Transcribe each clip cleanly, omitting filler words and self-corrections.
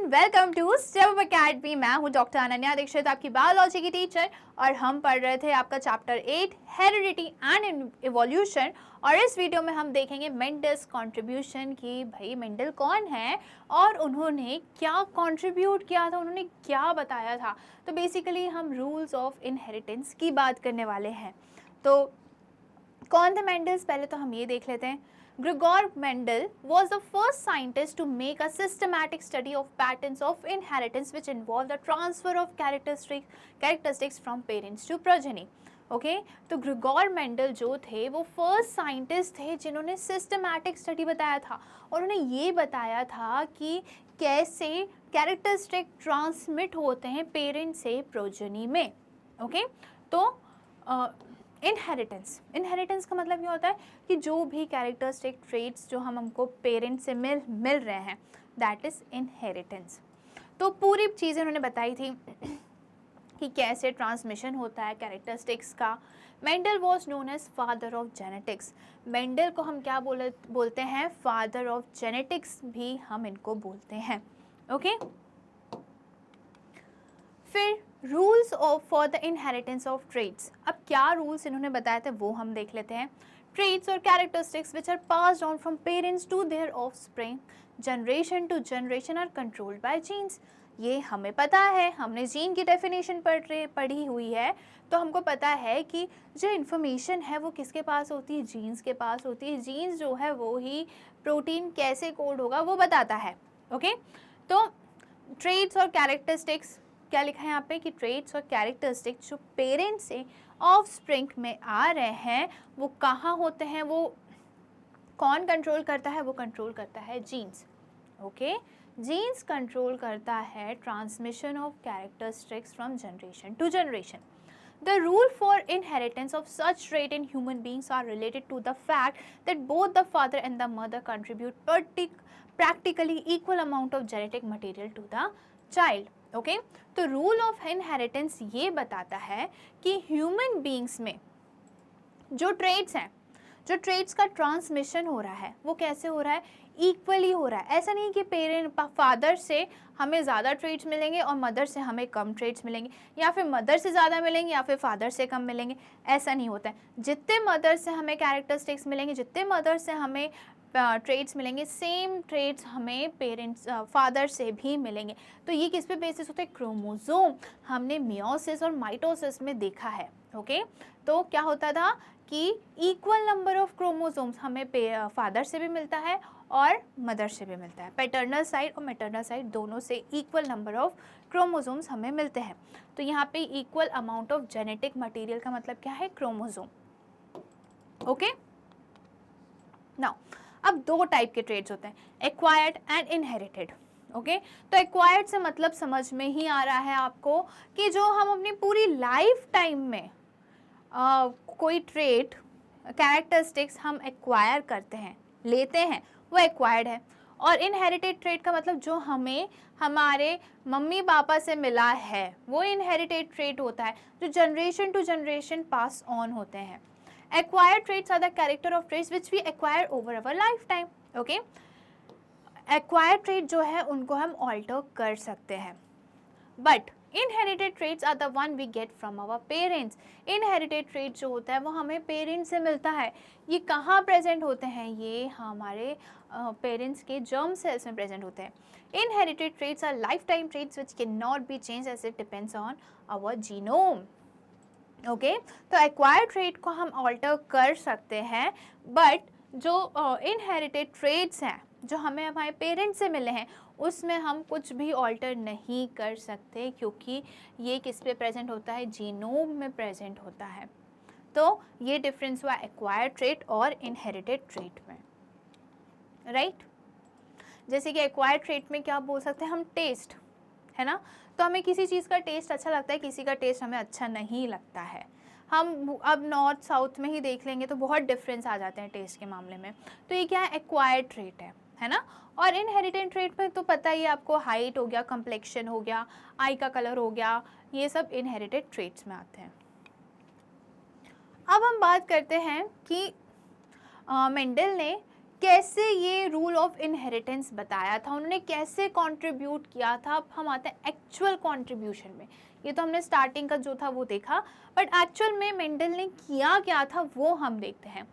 Everyone, welcome to Step Academy. मैं हूं doctor Ananya Dixit, आपकी बायोलॉजी की टीचर, और हम पढ़ रहे थे आपका चैप्टर 8 हेरिडिटी एंड इवोल्यूशन। और इस वीडियो में हम देखेंगे मेंडल्स कंट्रीब्यूशन की भाई मेंडल कौन है और उन्होंने क्या कंट्रीब्यूट किया था, उन्होंने क्या बताया था। तो बेसिकली हम रूल्स ऑफ इनहेरिटेंस की बात करने वाले हैं। तो कौन थे मेंडल्स, पहले तो हम ये देख लेते हैं। Gregor Mendel was the first scientist to make a systematic study of patterns of inheritance which involve the transfer of characteristics from parents to progeny. Okay तो ग्रेगोर मेंडल जो थे वो फर्स्ट साइंटिस्ट थे जिन्होंने सिस्टमैटिक स्टडी बताया था, और उन्होंने ये बताया था कि कैसे कैरेक्टरिस्टिक ट्रांसमिट होते हैं पेरेंट से प्रोजेनी में। ओके तो इनहेरिटेंस का मतलब ये होता है कि जो भी कैरेक्टरिस्टिक ट्रेट्स जो हमको पेरेंट से मिल रहे हैं, दैट इज इनहेरिटेंस। तो पूरी चीज़ें उन्होंने बताई थी कि कैसे ट्रांसमिशन होता है कैरेक्टरिस्टिक्स का। Mendel was known as father of genetics. Mendel को हम क्या बोलते हैं? फादर ऑफ जेनेटिक्स भी हम इनको बोलते हैं। ओके फिर rules of for the inheritance of traits. अब क्या रूल्स इन्होंने बताए थे वो हम देख लेते हैं। ट्रेट्स और characteristics which are passed on from parents to their offspring generation to generation are controlled by genes. ये हमें पता है, हमने जीन की डेफिनेशन पढ़ी हुई है, तो हमको पता है कि जो इन्फॉर्मेशन है वो किसके पास होती है? जीन्स के पास होती है। जीन्स जो है वो ही प्रोटीन कैसे कोड होगा वो बताता है। ओके तो ट्रेट्स और कैरेक्टरिस्टिक्स क्या लिखा है यहाँ पे कि ट्रेट्स और कैरेक्टरिस्टिक्स जो पेरेंट्स से ऑफस्प्रिंग में आ रहे हैं वो कहाँ होते हैं, वो कौन कंट्रोल करता है? वो कंट्रोल करता है जीन्स। ओके जीन्स कंट्रोल करता है transmission of characteristics from generation to generation. The rule for inheritance of such trait in human beings are related to the fact that both the father and the mother contribute practically equal amount of genetic material to the child. Okay तो rule of inheritance ये बताता है कि human beings में जो traits हैं, जो traits का ट्रांसमिशन हो रहा है वो कैसे हो रहा है? इक्वली हो रहा है। ऐसा नहीं कि फादर से हमें ज़्यादा ट्रेट्स मिलेंगे और मदर से हमें कम ट्रेट्स मिलेंगे, या फिर मदर से ज़्यादा मिलेंगे या फिर फादर से कम मिलेंगे। ऐसा नहीं होता है। जितने मदर से हमें कैरेक्टरिस्टिक्स मिलेंगे, जितने मदर से हमें ट्रेट्स मिलेंगे, सेम ट्रेट्स हमें पेरेंट्स फादर से भी मिलेंगे। तो ये किस पे बेसिस होते हैं? क्रोमोसोम। हमने मियोसिस और माइटोसिस में देखा है। ओके तो क्या होता था कि इक्वल नंबर ऑफ क्रोमोसोम्स हमें फादर से भी मिलता है और मदर से भी मिलता है। पैटर्नल साइड और मैटरनल साइड दोनों से इक्वल नंबर ऑफ क्रोमोसोम्स हमें मिलते हैं। तो यहाँ पे equal amount of genetic material का मतलब क्या है? क्रोमोसोम। ओके नाउ अब दो टाइप के ट्रेट्स होते हैं, एक्वायर्ड एंड इनहेरिटेड। ओके तो एक्वायर्ड से मतलब समझ में ही आ रहा है आपको कि जो हम अपनी पूरी लाइफ टाइम में कोई ट्रेट कैरेक्टरिस्टिक्स हम एक्वायर करते हैं, लेते हैं, वो एक्वायर्ड है। और इनहेरिटेड ट्रेट का मतलब जो हमें हमारे मम्मी पापा से मिला है वो इनहेरिटेड ट्रेट होता है, जो generation to generation pass on होते हैं। Acquired traits are the character of traits which we acquire over our lifetime. Okay? Acquired trait जो है उनको हम alter कर सकते हैं, but inherited traits are the one we get from our parents. Inherited trait जो होता है वो हमें पेरेंट्स से मिलता है। ये कहाँ प्रेजेंट होते हैं? ये हमारे पेरेंट्स के जर्म सेल्स में प्रेजेंट होते हैं। Inherited traits are lifetime traits which cannot be changed as it depends on our genome. Okay तो एक्वायर्ड ट्रेट को हम ऑल्टर कर सकते हैं, बट जो इनहेरिटेड ट्रेट्स हैं जो हमें हमारे पेरेंट्स से मिले हैं उसमें हम कुछ भी ऑल्टर नहीं कर सकते, क्योंकि ये किस पे प्रेजेंट होता है? जीनोम में प्रेजेंट होता है। तो ये डिफरेंस हुआ एक्वायर्ड ट्रेट और इनहेरिटेड ट्रेट में, राइट? जैसे कि एक्वायर्ड ट्रेट में क्या बोल सकते हैं हम? टेस्ट, है ना? तो हमें किसी चीज़ का टेस्ट अच्छा लगता है, किसी का टेस्ट हमें अच्छा नहीं लगता है। हम अब नॉर्थ साउथ में ही देख लेंगे तो बहुत डिफरेंस आ जाते हैं टेस्ट के मामले में। तो ये क्या है? एक्वायर्ड ट्रेट है ना? और इनहेरिटेड ट्रेट में तो पता ही आपको, हाइट हो गया, कम्प्लेक्शन हो गया, आई का कलर हो गया, ये सब इनहेरिटेड ट्रेट्स में आते हैं। अब हम बात करते हैं कि मेंडल ने कैसे ये रूल ऑफ इनहेरिटेंस बताया था, उन्होंने कैसे कंट्रीब्यूट किया था। अब हम आते हैं एक्चुअल कंट्रीब्यूशन में। ये तो हमने स्टार्टिंग का जो था वो देखा, बट एक्चुअल में मेंडल ने किया क्या था वो हम देखते हैं।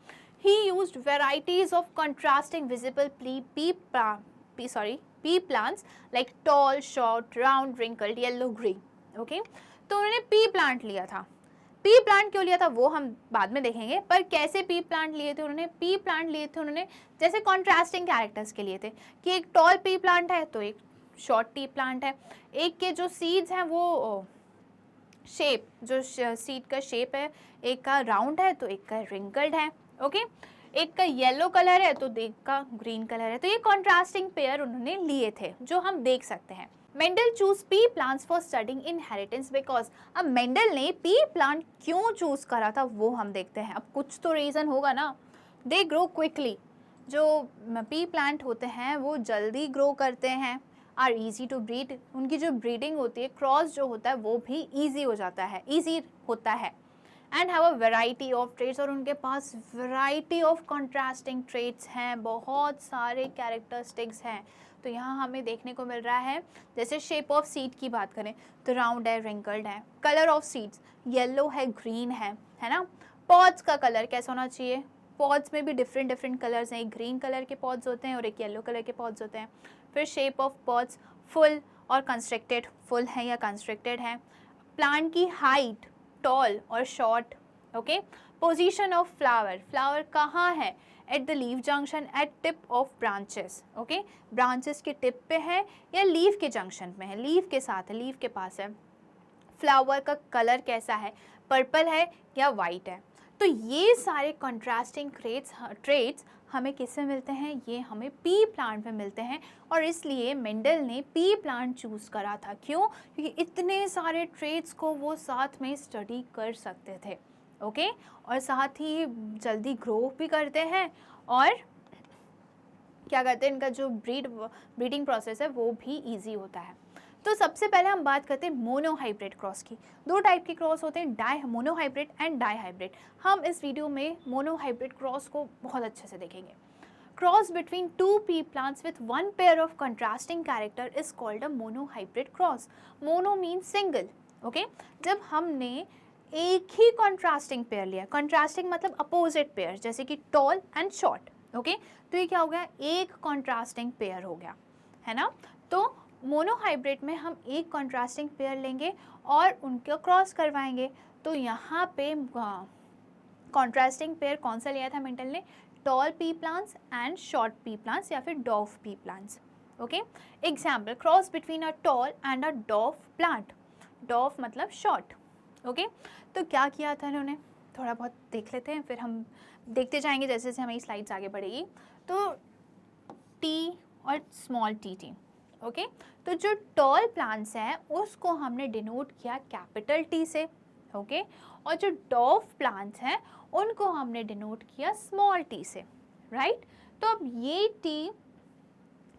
ही used varieties of contrasting visible pea plants like tall, short, round, wrinkled, yellow, green. Okay, तो उन्होंने पी प्लांट लिया था। पी प्लांट क्यों लिया था वो हम बाद में देखेंगे, पर कैसे पी प्लांट लिए थे उन्होंने। पी प्लांट लिए थे उन्होंने जैसे कॉन्ट्रास्टिंग कैरेक्टर्स के लिए थे कि एक टॉल पी प्लांट है तो एक शॉर्ट टी प्लांट है, एक के जो सीड्स हैं वो शेप, जो सीड का शेप है, एक का राउंड है तो एक का रिंकल्ड है। ओके, एक का येलो कलर है तो एक का ग्रीन कलर है। तो ये कॉन्ट्रास्टिंग पेयर उन्होंने लिए थे जो हम देख सकते हैं। Mendel choose P plants for studying inheritance because, अब मेंडल ने पी प्लांट क्यों चूज करा था वो हम देखते हैं। अब कुछ तो रीजन होगा ना। दे ग्रो क्विकली, जो पी प्लांट होते हैं वो जल्दी ग्रो करते हैं। आर ईजी टू ब्रीड, उनकी जो ब्रीडिंग होती है, क्रॉस जो होता है वो भी ईजी हो जाता है, ईजी होता है। And have a variety of traits, और उनके पास वैरायटी ऑफ कंट्रास्टिंग ट्रेड्स हैं, बहुत सारे कैरेक्टरिस्टिक्स हैं। तो यहाँ हमें देखने को मिल रहा है, जैसे शेप ऑफ सीड की बात करें तो राउंड है, रिंकल्ड है। कलर ऑफ सीड्स येलो है, ग्रीन है ना। पॉड्स का कलर कैसा होना चाहिए, पॉड्स में भी डिफरेंट डिफरेंट कलर्स हैं, एक ग्रीन कलर के पॉड्स होते हैं और एक येलो कलर के पॉड्स होते हैं। फिर शेप ऑफ पॉड्स फुल और कंस्ट्रक्टेड, फुल है या कंस्ट्रक्टेड है। प्लांट की हाइट टॉल और short. Okay, position of flower, flower कहाँ है, at the leaf junction, at tip of branches. Okay, branches के टिप पे है या लीफ के जंक्शन में है, लीफ के साथ है, लीफ के पास है। फ्लावर का कलर कैसा है, पर्पल है या वाइट है। तो ये सारे कंट्रास्टिंग ट्रेट्स हमें किससे मिलते हैं, ये हमें पी प्लांट में मिलते हैं। और इसलिए मेंडल ने पी प्लांट चूज़ करा था। क्यों, क्योंकि इतने सारे ट्रेट्स को वो साथ में स्टडी कर सकते थे। ओके, और साथ ही जल्दी ग्रो भी करते हैं और क्या करते हैं, इनका जो ब्रीडिंग प्रोसेस है वो भी ईजी होता है। तो सबसे पहले हम बात करते हैं मोनोहाइब्रिड क्रॉस की। दो टाइप के क्रॉस होते हैं, मोनोहाइब्रिड एंड डाईहाइब्रिड। हम इस वीडियो में मोनोहाइब्रिड क्रॉस को बहुत अच्छे से देखेंगे। Cross between two P plants with one pair of contrasting character is called a monohybrid cross. Mono mean single. Okay, जब हमने एक ही कंट्रास्टिंग पेयर लिया, कंट्रास्टिंग मतलब अपोजिट पेयर, जैसे कि टॉल एंड शॉर्ट। ओके, तो ये क्या हो गया, एक कंट्रास्टिंग पेयर हो गया, है ना। तो मोनोहाइब्रिड में हम एक कंट्रास्टिंग पेयर लेंगे और उनका क्रॉस करवाएंगे। तो यहाँ पे कंट्रास्टिंग पेयर कौन सा लिया था मेंडल ने, toll P plants and short P plants या फिर Dow P plants. Okay, example, cross between a tall and a Dow plant. Dow मतलब शॉर्ट। ओके, तो क्या किया था इन्होंने, थोड़ा बहुत देख लेते हैं, फिर हम देखते जाएंगे जैसे जैसे हमारी स्लाइड्स आगे बढ़ेगी। तो टी और स्मॉल टी। ओके, तो जो टॉल प्लांट्स हैं उसको हमने डिनोट किया कैपिटल टी से। ओके, और जो डॉव प्लांट्स हैं उनको हमने डिनोट किया स्मॉल टी से, राइट। तो अब ये टी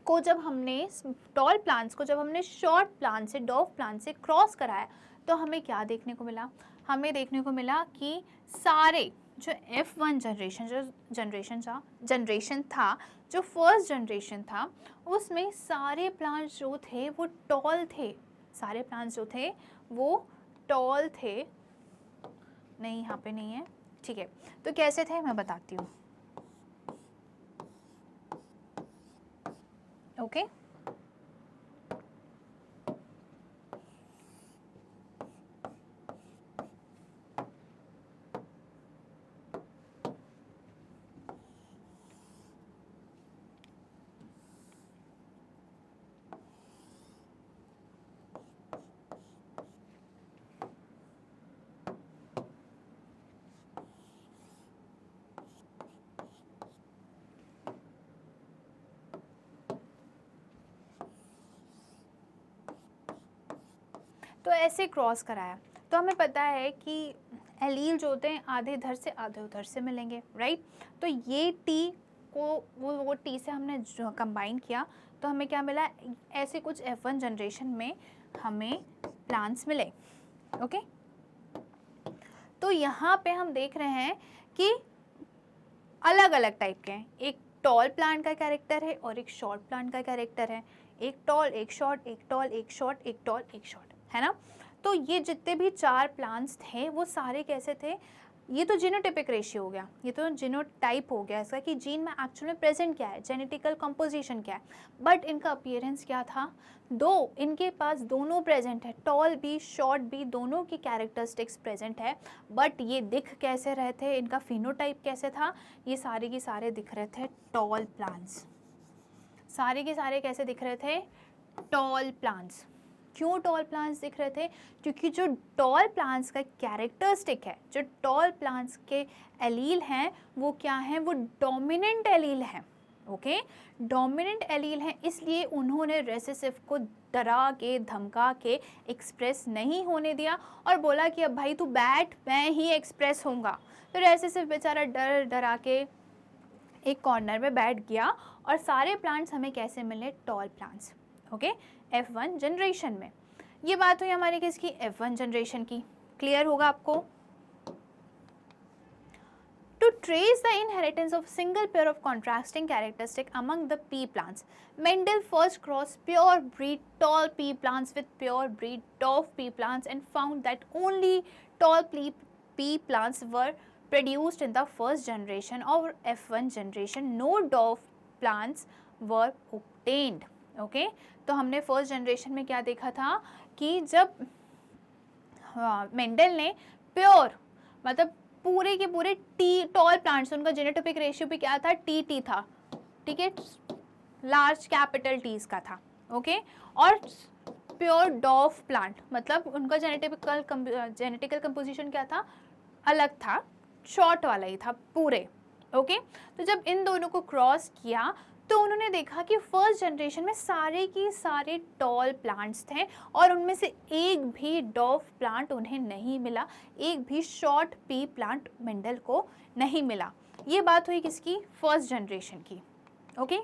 को जब हमने, टॉल प्लांट्स को जब हमने शॉर्ट प्लांट से, डॉव प्लांट से क्रॉस कराया तो हमें क्या देखने को मिला, हमें देखने को मिला कि सारे जो F1 जनरेशन था, जो फर्स्ट जनरेशन था, उसमें सारे प्लांट्स जो थे वो टॉल थे। सारे प्लांट्स जो थे वो टॉल थे। नहीं, यहाँ पे नहीं है, ठीक है। तो कैसे थे मैं बताती हूँ। ओके, तो ऐसे क्रॉस कराया तो हमें पता है कि एलील जो होते हैं आधे इधर से आधे उधर से मिलेंगे, राइट। तो ये टी को वो टी से हमने जो कंबाइन किया तो हमें क्या मिला, ऐसे कुछ F1 जनरेशन में हमें प्लांट्स मिले। ओके, तो यहाँ पे हम देख रहे हैं कि अलग अलग टाइप के हैं। एक टॉल प्लांट का कैरेक्टर है और एक शॉर्ट प्लांट का कैरेक्टर है, एक टॉल एक शॉर्ट, एक टॉल एक शॉर्ट, एक टॉल एक शॉर्ट, है ना। तो ये जितने भी 4 प्लांट्स थे वो सारे कैसे थे, ये तो जीनोटाइपिक रेशियो हो गया, ये तो जीनोटाइप हो गया इसका कि जीन में एक्चुअल में प्रेजेंट क्या है, जेनेटिकल कंपोजिशन क्या है, बट इनका अपीयरेंस क्या था, दो इनके पास दोनों प्रेजेंट है, टॉल भी शॉर्ट भी दोनों की कैरेक्टरिस्टिक्स प्रेजेंट है, बट ये दिख कैसे रहे थे, इनका फिनोटाइप कैसे था, ये सारे के सारे दिख रहे थे टॉल प्लांट्स, सारे के सारे कैसे दिख रहे थे, टॉल प्लांट्स। क्यों टॉल प्लांट्स दिख रहे थे, क्योंकि जो टॉल प्लांट्स का कैरेक्टरिस्टिक है, जो टॉल प्लांट्स के एलील हैं वो क्या हैं, वो डोमिनेंट एलील हैं, ओके, डोमिनेंट एलील हैं, इसलिए उन्होंने रेसेसिव को डरा के धमका के एक्सप्रेस नहीं होने दिया और बोला कि अब भाई तू बैठ, मैं ही एक्सप्रेस होऊंगा। तो रेसेसिव बेचारा डर डरा के एक कॉर्नर में बैठ गया और सारे प्लांट्स हमें कैसे मिले, tall plants, okay, F1 generation में। ये बात हुई हमारी किसकी, F1 जनरेशन की। क्लियर होगा आपको। To trace the inheritance of single pair of contrasting characteristic among the pea plants, Mendel first crossed pure breed tall pea plants with pure breed dwarf pea plants and found that only tall pea plants were produced in the first generation or F1 generation. No dwarf plants were obtained. Okay तो हमने first generation में क्या देखा था कि जब Mendel ने pure मतलब पूरे के पूरे टी टॉल प्लांट्स, उनका जेनेटिक रेशियो भी क्या था, टी था, ठीक है, लार्ज कैपिटल टीज का था, ओके, और प्योर डॉफ प्लांट मतलब उनका जेनेटिकल कंपोजिशन क्या था, अलग था, शॉर्ट वाला ही था पूरे, ओके। तो जब इन दोनों को क्रॉस किया तो उन्होंने देखा कि फर्स्ट जनरेशन में सारे की सारे टॉल प्लांट्स थे और उनमें से एक भी डॉफ प्लांट उन्हें नहीं मिला, एक भी शॉर्ट पी प्लांट मेंडल को नहीं मिला। ये बात हुई किसकी, फर्स्ट जनरेशन की, okay.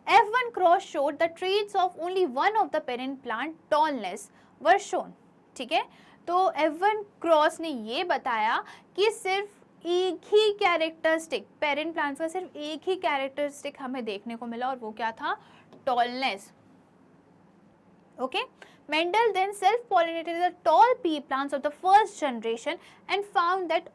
F1 cross showed the traits of only one of the parent plant tallness were shown, ठीक है। तो F1 क्रॉस ने ये बताया कि सिर्फ एक ही कैरेक्टरिस्टिक, पेरेंट प्लांट्स का सिर्फ एक ही कैरेक्टरिस्टिक हमें देखने को मिला और वो क्या था, tallness, okay. Mendel then self-pollinated the tall pea plants of the first generation and found that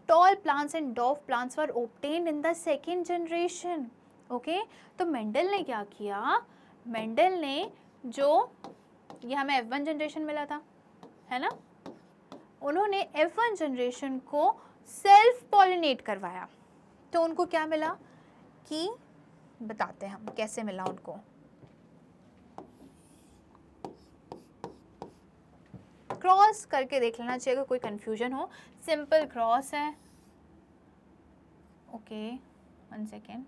tall plants and dwarf plants were obtained in the second generation, okay. तो मेंडल ने क्या किया, मेंडल ने जो ये हमें F1 जनरेशन मिला था, है ना, उन्होंने F1 जनरेशन को सेल्फ पॉलिनेट करवाया। तो उनको क्या मिला कि बताते हैं हम कैसे मिला उनको। क्रॉस करके देख लेना चाहिए अगर कोई कंफ्यूजन हो, सिंपल क्रॉस है, ओके, 1 सेकेंड।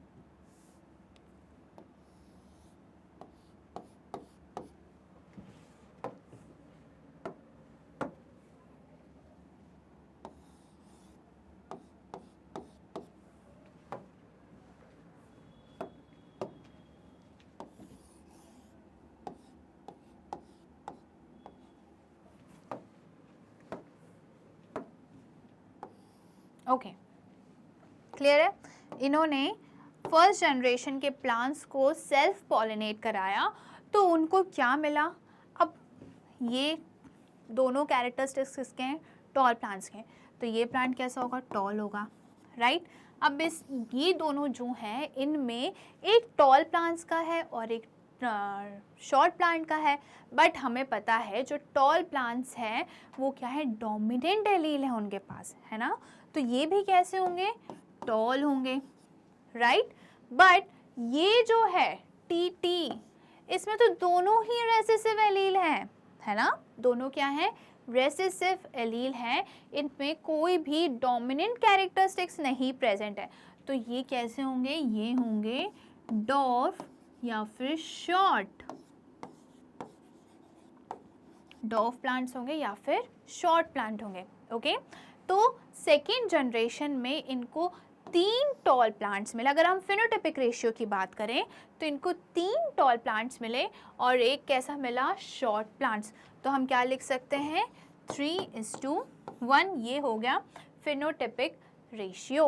ओके क्लियर है। इन्होंने फर्स्ट जनरेशन के प्लांट्स को सेल्फ पॉलिनेट कराया तो उनको क्या मिला, अब ये दोनों कैरेक्टरिस्टिक्स किसके हैं, टॉल प्लांट्स के, तो ये प्लांट कैसा होगा, टॉल होगा, राइट। अब इस ये दोनों जो हैं इनमें एक टॉल प्लांट्स का है और एक शॉर्ट प्लांट का है, बट हमें पता है जो टॉल प्लांट्स हैं वो क्या है, डोमिनेंट एलील है उनके पास, है ना, तो ये भी कैसे होंगे, टॉल होंगे, राइट। बट ये जो है टी इसमें तो दोनों ही रेसेसिव एलील हैं, है ना, दोनों क्या हैं, रेसेसिव एलील हैं, इनमें कोई भी डोमिनेंट कैरेक्टरिस्टिक्स नहीं प्रेजेंट है, तो ये कैसे होंगे, ये होंगे डॉर्फ या फिर शॉर्ट, डॉर्फ प्लांट्स होंगे या फिर शॉर्ट प्लांट होंगे, ओके। तो सेकेंड जनरेशन में इनको 3 टॉल प्लांट्स मिले। अगर हम फिनोटाइपिक रेशियो की बात करें तो इनको 3 टॉल प्लांट्स मिले और एक कैसा मिला, शॉर्ट प्लांट्स। तो हम क्या लिख सकते हैं, 3:1, ये हो गया फिनोटाइपिक रेशियो,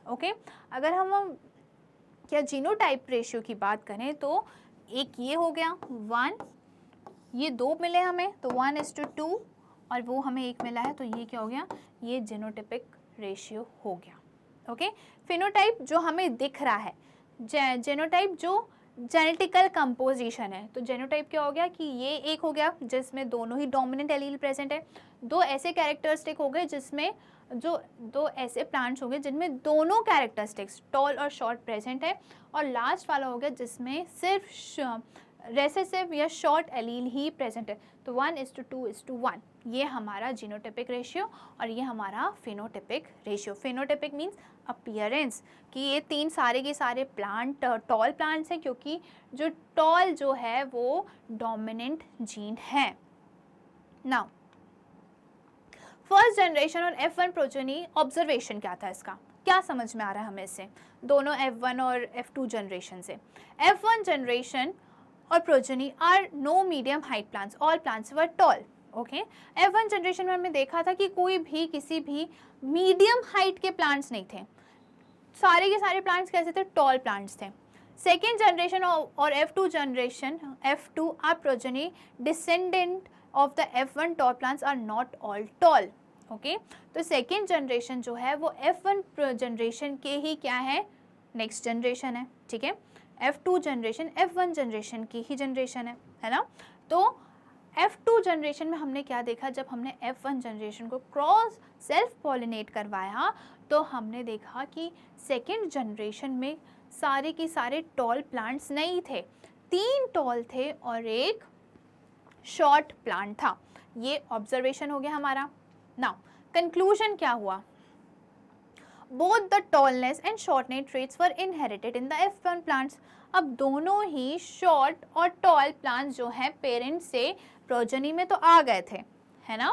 ओके अगर हम क्या जीनोटाइप रेशियो की बात करें तो एक ये हो गया 1, ये 2 मिले हमें तो 1:2 और वो हमें 1 मिला है तो ये क्या हो गया, ये जीनोटाइपिक रेशियो हो गया। ओके फिनोटाइप जो हमें दिख रहा है, जेनोटाइप जो जेनेटिकल कंपोजिशन है, तो जेनोटाइप क्या हो गया कि ये एक हो गया जिसमें दोनों ही डोमिनेंट एलील प्रेजेंट है, दो ऐसे कैरेक्टरिस्टिक हो गए जिसमें जो दो ऐसे प्लांट्स हो गए जिनमें दोनों कैरेक्टरिस्टिक्स टॉल और शॉर्ट प्रेजेंट है, और लास्ट वाला हो गया जिसमें सिर्फ रेसेसिव या शॉर्ट एलील ही प्रेजेंट है, तो 1:2:1 ये हमारा जीनोटाइपिक रेशियो और ये हमारा phenotypic ratio. Phenotypic means appearance कि ये तीन सारे के सारे प्लांट टॉल प्लांट्स हैं क्योंकि जो टॉल जो है वो डोमिनेंट जीन है। नाउ फर्स्ट जनरेशन और F1 प्रोजेनी ऑब्जर्वेशन क्या था, इसका क्या समझ में आ रहा है हमें इससे, दोनों F1 और F2 जनरेशन से। F1 जनरेशन और progeny are no medium height plants, all plants were tall. Okay F1 generation में हमने देखा था कि कोई भी किसी भी मीडियम हाइट के प्लांट्स नहीं थे, सारे के सारे प्लांट्स कैसे थे, टॉल प्लांट्स थे। सेकेंड जनरेशन और F2 generation, F2 are progeny descendant of the F1 tall plants are not all tall. Okay तो सेकेंड जनरेशन जो है वो F1 जनरेशन के ही क्या है, नेक्स्ट जनरेशन है, ठीक है। F2 जनरेशन F1 जनरेशन की ही जनरेशन है ना। तो F2 जनरेशन में हमने क्या देखा, जब हमने F1 जनरेशन को क्रॉस सेल्फ पॉलिनेट करवाया तो हमने देखा कि सेकेंड जनरेशन में सारे के सारे टॉल प्लांट्स नहीं थे, 3 टॉल थे और एक शॉर्ट प्लांट था। ये ऑब्जर्वेशन हो गया हमारा। नाउ कंक्लूजन क्या हुआ, both the tallness and shortness traits were inherited in the F1 plants. अब दोनों ही शॉर्ट और टॉल प्लांट्स जो हैं पेरेंट्स से प्रोजेनी में तो आ गए थे, है ना,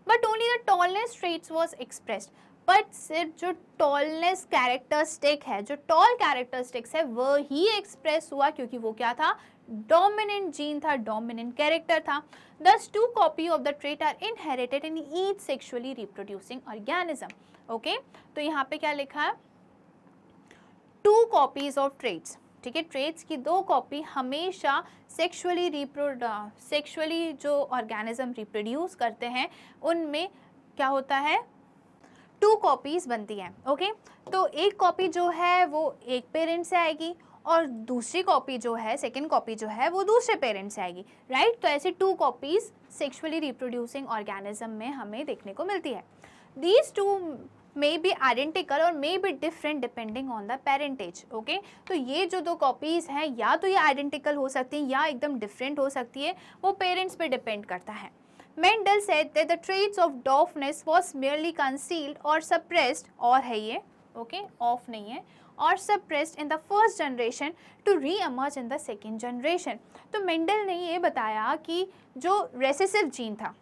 but only the tallness traits was expressed, but सिर्फ जो टॉलनेस कैरेक्टरिस्टिक है, जो टॉल कैरेक्टरिस्टिक्स है वो ही एक्सप्रेस हुआ क्योंकि वो क्या था, डोमिनेंट जीन था, डोमिनेंट कैरेक्टर था। Thus, 2 copies of the trait are inherited in each sexually reproducing organism. Okay? तो यहाँ पे क्या लिखा है, 2 copies of traits. ठीक है, ट्रेट्स की 2 कॉपी हमेशा सेक्सुअली जो ऑर्गेनिज्म रिप्रोड्यूस करते हैं उनमें क्या होता है, 2 कॉपीज बनती हैं। ओके तो एक कॉपी जो है वो एक पेरेंट से आएगी और दूसरी कॉपी जो है, सेकेंड कॉपी जो है वो दूसरे पेरेंट से आएगी, राइट। तो ऐसे 2 कॉपीज सेक्सुअली रिप्रोड्यूसिंग ऑर्गेनिज्म में हमें देखने को मिलती है। दीज 2 मे बी आइडेंटिकल और may be different depending on the parentage. Okay तो ये जो 2 कॉपीज हैं या तो ये आइडेंटिकल हो सकती हैं या एकदम डिफरेंट हो सकती है, वो पेरेंट्स पे डिपेंड करता है। Mendel said that the traits of dwarfness was merely concealed or suppressed, और है ये, okay, off नहीं है, और suppressed in the first generation to re-emerge in the second generation। तो मेंडल ने ये बताया कि जो रेसेसिव जीन था,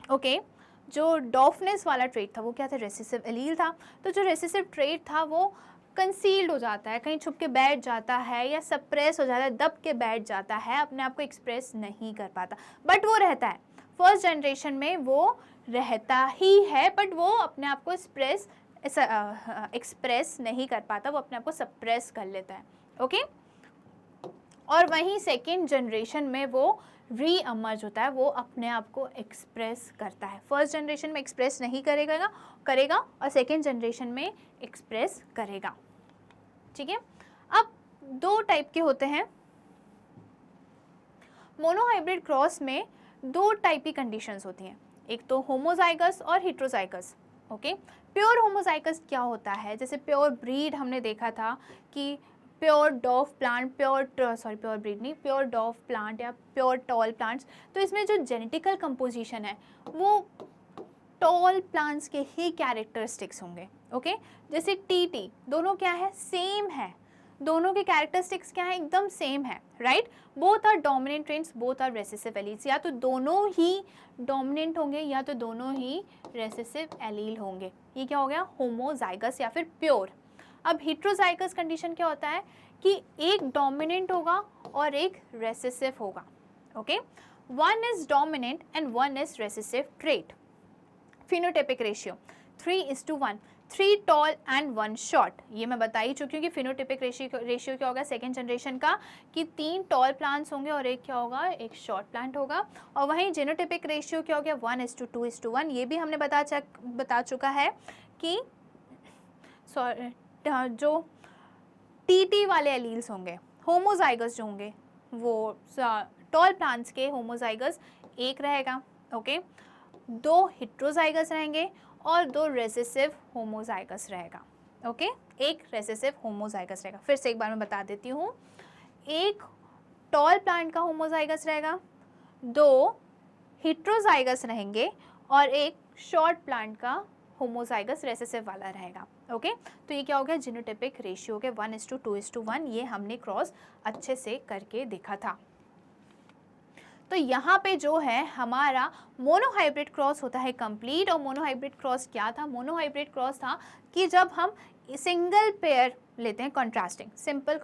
okay, जो डॉफनेस वाला ट्रेट था वो क्या था, रेसेसिव एलील था। तो जो रेसेसिव ट्रेट था वो कंसील्ड हो जाता है, कहीं छुप के बैठ जाता है या सप्रेस हो जाता है, दब के बैठ जाता है, अपने आप को एक्सप्रेस नहीं कर पाता, बट वो रहता है। फर्स्ट जनरेशन में वो रहता ही है बट वो अपने आप को एक्सप्रेस नहीं कर पाता, वो अपने आप को सप्रेस कर लेता है। ओके और वहीं सेकेंड जनरेशन में वो री अमर्ज होता है, वो अपने आप को एक्सप्रेस करता है। फर्स्ट जनरेशन में एक्सप्रेस नहीं करेगा और सेकेंड जनरेशन में एक्सप्रेस करेगा। ठीक है, अब 2 टाइप के होते हैं। मोनोहाइब्रिड क्रॉस में 2 टाइप की कंडीशंस होती हैं, एक तो होमोजाइगस और हेट्रोजाइगस। ओके प्योर होमोजाइगस क्या होता है, जैसे प्योर ब्रीड हमने देखा था कि प्योर डॉफ प्लांट, प्योर ब्रीड नहीं, प्योर डॉफ प्लांट या प्योर टॉल प्लांट्स, तो इसमें जो जेनेटिकल कंपोजिशन है वो टॉल प्लांट्स के ही कैरेक्टरिस्टिक्स होंगे। ओके जैसे टी दोनों क्या है, सेम है, दोनों के कैरेक्टरिस्टिक्स क्या है, एकदम सेम है, right. Both are dominant traits, both are recessive alleles, या तो दोनों ही डोमिनेंट होंगे या तो दोनों ही रेसेसिव एलील होंगे। ये क्या हो गया, होमोजाइगस या फिर प्योर। अब हेट्रोजाइगस कंडीशन क्या होता है कि एक डोमिनेंट होगा और एक रेसेसिव होगा। Okay one is dominant and one is recessive trait. Phenotypic ratio 3:1, 3 tall and 1 short. ये मैं बता ही चुकी हूँ कि फिनोटिपिक रेशियो क्या होगा सेकेंड जनरेशन का, कि 3 टॉल प्लांट्स होंगे और एक क्या होगा, एक शॉर्ट प्लांट होगा। और वहीं जीनोटिपिक रेशियो क्या हो गया, 1:2:1। ये भी हमने बता चुका है कि जो टीटी वाले एलील्स होंगे, होमोजाइगस जो होंगे, वो टॉल प्लांट्स के होमोजाइगस एक रहेगा, ओके, 2 हेट्रोजाइगस रहेंगे और 2 रेसेसिव होमोजाइगस रहेगा, ओके, एक रेसेसिव होमोजाइगस रहेगा। फिर से एक बार मैं बता देती हूँ, एक टॉल प्लांट का होमोजाइगस रहेगा, 2 हेट्रोजाइगस रहेंगे और एक शॉर्ट प्लांट का होमोजाइगस रेसेसिव वाला रहेगा, ओके। तो ये क्या हो गया, जीनोटिपिक रेशियो के 1:2:1। ये हमने क्रॉस अच्छे से करके देखा था। तो यहाँ पे जो है हमारा मोनोहाइब्रिड क्रॉस होता है कंप्लीट। और मोनोहाइब्रिड क्रॉस क्या था, मोनोहाइब्रिड क्रॉस था कि जब हम सिंगल पेयर लेते हैं कंट्रास्टिंग, सिंगल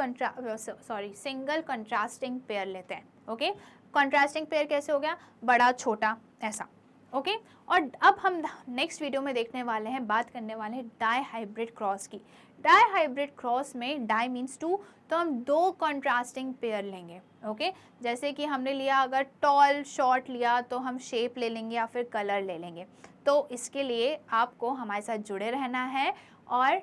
कंट्रास्टिंग पेयर लेते हैं, ओके। कंट्रास्टिंग पेयर कैसे हो गया, बड़ा छोटा ऐसा, ओके। और अब हम नेक्स्ट वीडियो में देखने वाले हैं, बात करने वाले हैं डाई हाइब्रिड क्रॉस की। डाई हाइब्रिड क्रॉस में डाई मीन्स 2, तो हम 2 कंट्रास्टिंग पेयर लेंगे, ओके। जैसे कि हमने लिया, अगर टॉल शॉर्ट लिया तो हम शेप ले लेंगे या फिर कलर ले लेंगे। तो इसके लिए आपको हमारे साथ जुड़े रहना है। और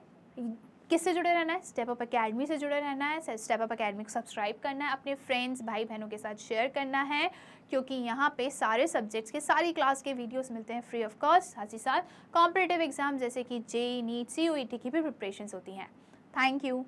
किससे जुड़े रहना है, स्टेप अप अकेडमी से जुड़े रहना है। स्टेप अप अकेडमी को सब्सक्राइब करना है, अपने फ्रेंड्स भाई बहनों के साथ शेयर करना है, क्योंकि यहाँ पे सारे सब्जेक्ट्स के सारी क्लास के वीडियोस मिलते हैं फ्री ऑफ कॉस्ट। साथ ही साथ कॉम्पिटिटिव एग्जाम जैसे कि जेईई, नीट, CUET की भी प्रिपरेशंस होती हैं। Thank you.